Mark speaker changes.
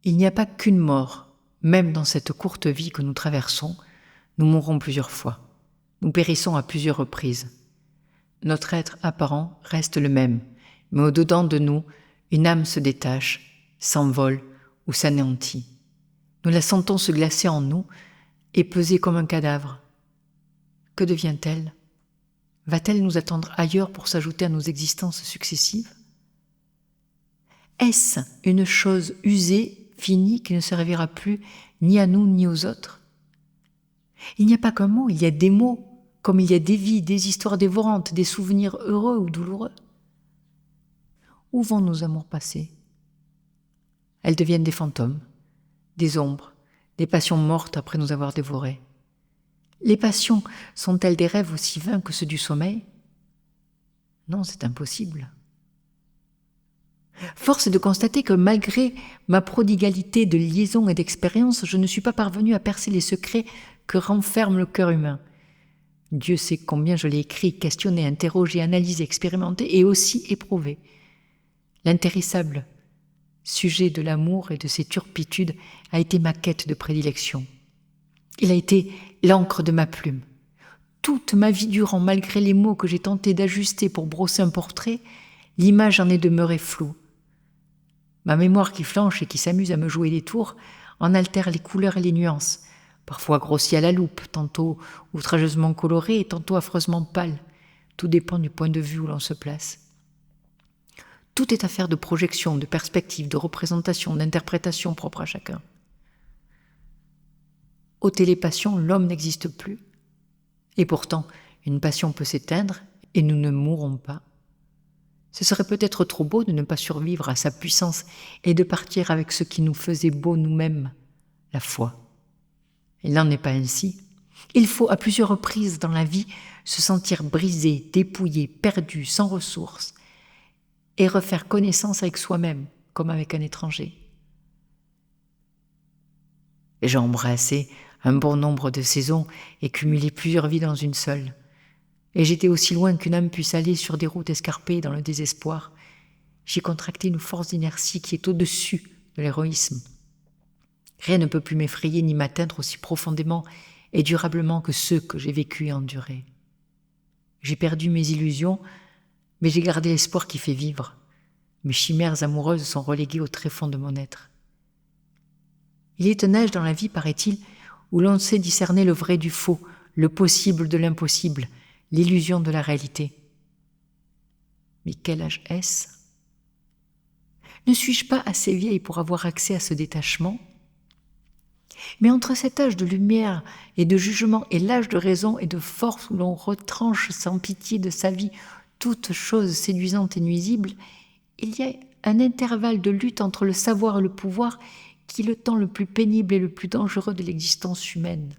Speaker 1: Il n'y a pas qu'une mort, même dans cette courte vie que nous traversons, nous mourrons plusieurs fois, nous périssons à plusieurs reprises. Notre être apparent reste le même, mais au-dedans de nous, une âme se détache, s'envole ou s'anéantit. Nous la sentons se glacer en nous et peser comme un cadavre. Que devient-elle ? Va-t-elle nous attendre ailleurs pour s'ajouter à nos existences successives ? Est-ce une chose usée, finie, qui ne servira plus ni à nous ni aux autres ? Il n'y a pas qu'un mot, il y a des mots, comme il y a des vies, des histoires dévorantes, des souvenirs heureux ou douloureux. Où vont nos amours passés ? Elles deviennent des fantômes, des ombres, des passions mortes après nous avoir dévorées. Les passions sont-elles des rêves aussi vains que ceux du sommeil ? Non, c'est impossible. Force est de constater que malgré ma prodigalité de liaisons et d'expériences, je ne suis pas parvenue à percer les secrets que renferme le cœur humain. Dieu sait combien je l'ai écrit, questionné, interrogé, analysé, expérimenté et aussi éprouvé. L'intarissable sujet de l'amour et de ses turpitudes a été ma quête de prédilection. Il a été l'encre de ma plume. Toute ma vie durant, malgré les mots que j'ai tenté d'ajuster pour brosser un portrait, l'image en est demeurée floue. Ma mémoire qui flanche et qui s'amuse à me jouer des tours en altère les couleurs et les nuances, parfois grossies à la loupe, tantôt outrageusement colorées et tantôt affreusement pâles. Tout dépend du point de vue où l'on se place. Tout est affaire de projection, de perspective, de représentation, d'interprétation propre à chacun. Ôter les passions, l'homme n'existe plus. Et pourtant, une passion peut s'éteindre et nous ne mourrons pas. Ce serait peut-être trop beau de ne pas survivre à sa puissance et de partir avec ce qui nous faisait beau nous-mêmes, la foi. Il n'en est pas ainsi. Il faut à plusieurs reprises dans la vie se sentir brisé, dépouillé, perdu, sans ressources et refaire connaissance avec soi-même, comme avec un étranger. J'ai embrassé un bon nombre de saisons et cumulé plusieurs vies dans une seule. Et j'étais aussi loin qu'une âme puisse aller sur des routes escarpées dans le désespoir. J'ai contracté une force d'inertie qui est au-dessus de l'héroïsme. Rien ne peut plus m'effrayer ni m'atteindre aussi profondément et durablement que ceux que j'ai vécus et endurés. J'ai perdu mes illusions, mais j'ai gardé l'espoir qui fait vivre. Mes chimères amoureuses sont reléguées au tréfonds de mon être. Il est un âge dans la vie, paraît-il, où l'on sait discerner le vrai du faux, le possible de l'impossible, l'illusion de la réalité. Mais quel âge est-ce ? Ne suis-je pas assez vieille pour avoir accès à ce détachement ? Mais entre cet âge de lumière et de jugement et l'âge de raison et de force où l'on retranche sans pitié de sa vie toute chose séduisante et nuisible, il y a un intervalle de lutte entre le savoir et le pouvoir qui est le temps le plus pénible et le plus dangereux de l'existence humaine.